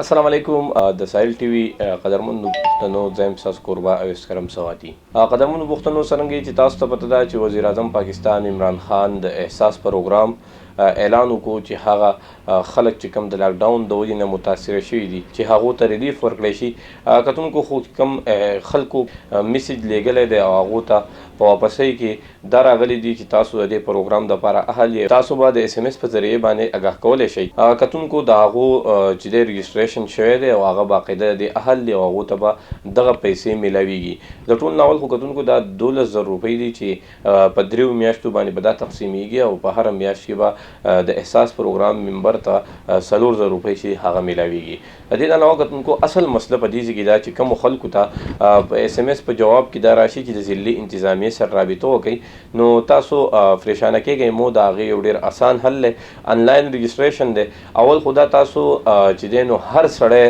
السلام علیکم د سایل ټي وي قدرمنو پښتنو زم ساس قربا او اسکرم سواتي قدرمنو پښتنو سرنګي چې تاسو ته پته ده چې وزیر اعظم پاکستان عمران خان د احساس پروګرام اعلان وکړو چې هغه خلک چې کم د لاک ډاون د وجې نه متاثر شوي دي چې هغو ته ریلیف ورکړی شي کتونکو خو کم خلکو میسج لیږلی دی او هغو ته په واپسۍ کې دا راغلی دي چې تاسو د دې پروګرام دپاره اهل یې تاسو به د SMS په ذریعې باندې آګاه کولی شئ کتونکو د هغو چې دی رجسټریشن شوی دی او هغه باقاعده د اهل دی او هغو ته به دغه پیسې میلاویږي د ټول ناول خو کتونکو دا 12,000 روپۍ دي چې په 3 میاشتو باندې به دا تقسیمیږي او په هره میاشت کې به د احساس پروګرام ممبر ته 4,000 روپۍ چې هغه میلاویږي د دې نه علاوه کتونکو اصل مسله په دې ځای کې دا چې کومو خلکو ته په SMS په جواب کې دا راشي چې د ضلعي انتظامیې سره رابطه وکړئ نو تاسو پریشانه کیږئ مو د هغې یو ډېر اسان حل دی انلاین رجسټریشن دی اول خو دا تاسو چې دی نو هر سړی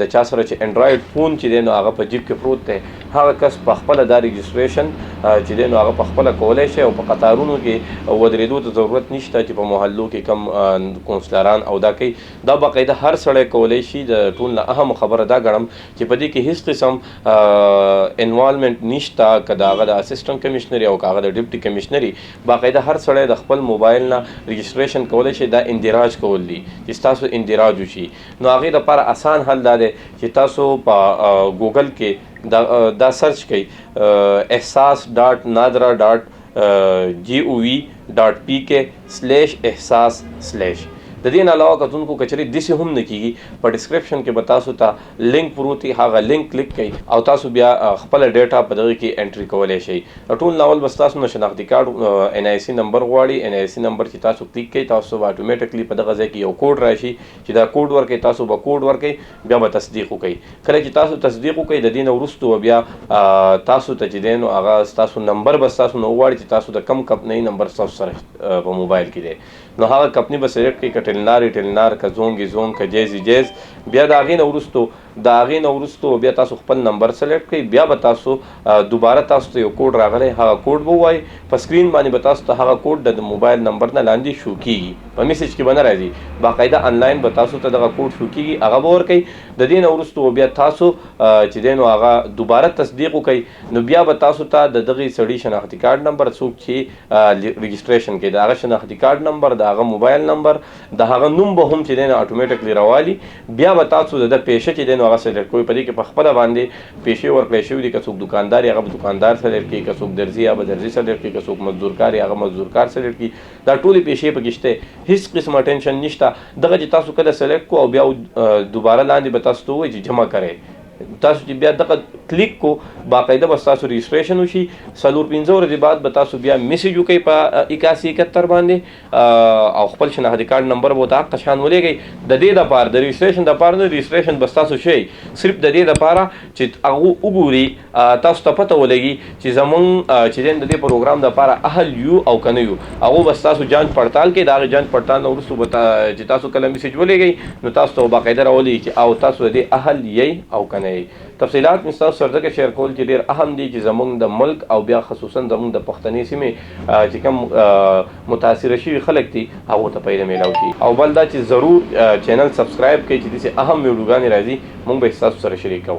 د چا سره چې انډرایډ فون چې دی نو هغه په جیب کې پروت دی هغه کس په خپله دا رجسټریشن چې دی نو هغه په خپله کولی شي او په قطارونو کې ودرېدو ته ضرورت نشته چې په محلو کې کم کونسلران او دا کوي دا باقاعده هر سړی کولی شي د ټول نه اهم خبره دا ګڼم چې په دې کې هیڅ قسم انوالمنټ نشته که د هغه د اسسټنټ کمیشنري او که هغه د ډپټي کمیشنري باقاعده هر سړی د خپل موبایل نه رجسټریشن کولی شي دا اندراج کول دي چې ستاسو اندراج وشي نو هغې دپاره اسان حل دا دی چې تاسو په ګوګل کې دا سرچ کړئ ehsas.gov.pk/ehsas/ د دې نه علاوه کتونکو کچري داسې هم نه کیږي په ډسکرپشن کې به تاسو ته لینک پروت وي هغه لینک کلیک کړئ او تاسو بیا خپله ډیټا په دغه کې انټري کولی شئ ټول ناول بس تاسو نه شناختي کارډ NIC نمبر غواړي NIC نمبر چې تاسو کلیک کړئ تاسو به اټومیټکلی په دغه ځای کې یو کوډ راشي چې دا کوډ ورکړئ تاسو به کوډ ورکړئ بیا به تصدیق وکړئ کله چې تاسو تصدیق وکړئ د دې نه وروستو بیا تاسو ته چې دی نو هغه ستاسو نمبر به ستاسو نه وغواړي چې تاسو د کم کمپنۍ نمبر ستاسو سره په موبایل کې دی نو هغه کمپنۍ به سلیکټ کړئ که ټیلنار که زونګ که جیز بیا د هغې نه وروستو بیا تاسو خپل نمبر سلیکټ کړئ بیا به تاسو دوباره تاسو ته یو کوډ راغلی هغه کوډ به ووایي په سکرین باندې به تاسو ته هغه کوډ د موبایل نمبر نه لاندې شو کیږي په میسج کې به نه راځي باقاعده انلاین به تاسو ته دغه کوډ شو کیږي هغه به ورکوئ د دې نه وروستو بیا تاسو چې دی نو هغه دوباره تصدیق وکړئ نو بیا به تاسو ته د دغې سړي شناختي کارډ نمبر څوک چې رجسټریشن کوي د هغه شناختي کارډ نمبر د هغه موبایل نمبر د هغه نوم به هم چې دی نو اټومیټکلی راوالي بیا به تاسو د پیشه چې دی نو هغه سلیکټ کوئ په دې کې په خپله باندې پیشې ورکړی شوي دي که څوک دکاندار هغه به دکاندار سلیکټ کړي که څوک درزي هغه به درزي سلیکټ کړي که څوک مزدورکار هغه مزدورکار سلیکټ کړي دا ټولې پیشې پکې شته هیڅ قسمه ټینشن نشته دغه چې تاسو کله سلیکټ کو او بیا دوباره لاندې به تاسو ته ووایي چې جمع کړئ تاسو چې بیا دغه کلیک کو باقاعده به ستاسو رجسټریشن وشي 4-5 ورځې بعد به تاسو بیا میسج وکړئ په 8171 باندې او خپل شناختي کارډ نمبر به ورته هغه شان ولېږئ د دې دپاره د رجسټریشن دپاره نه رجسټریشن به ستاسو شي صرف د دې دپاره چې هغه وګوري تاسو ته پته ولګي چې زمونږ چې دی د دې پروګرام دپاره اهل یو او که نه یو هغو به ستاسو جانچ پړتال کوي د هغې جانچ پړتال نه وروستو به چې تاسو کله میسج ولېږئ نو تاسو ته باقاعده راولېږي چې او تاسو د دې اهل یئ او که نه تفصیلات مې ستاسو سره ځکه شیر کول چې ډېر اهم دي چې زموږ د ملک او بیا خصوصا زموږ د پښتنې سیمې چې کوم متاثره شوي خلک دي هغو ته پیدا میلاو شي او بل دا چې ضرور چینل سبسکرایب کړئ چې داسې اهم ویډیوګانې راځي موږ به یې ستاسو سره شریک کوو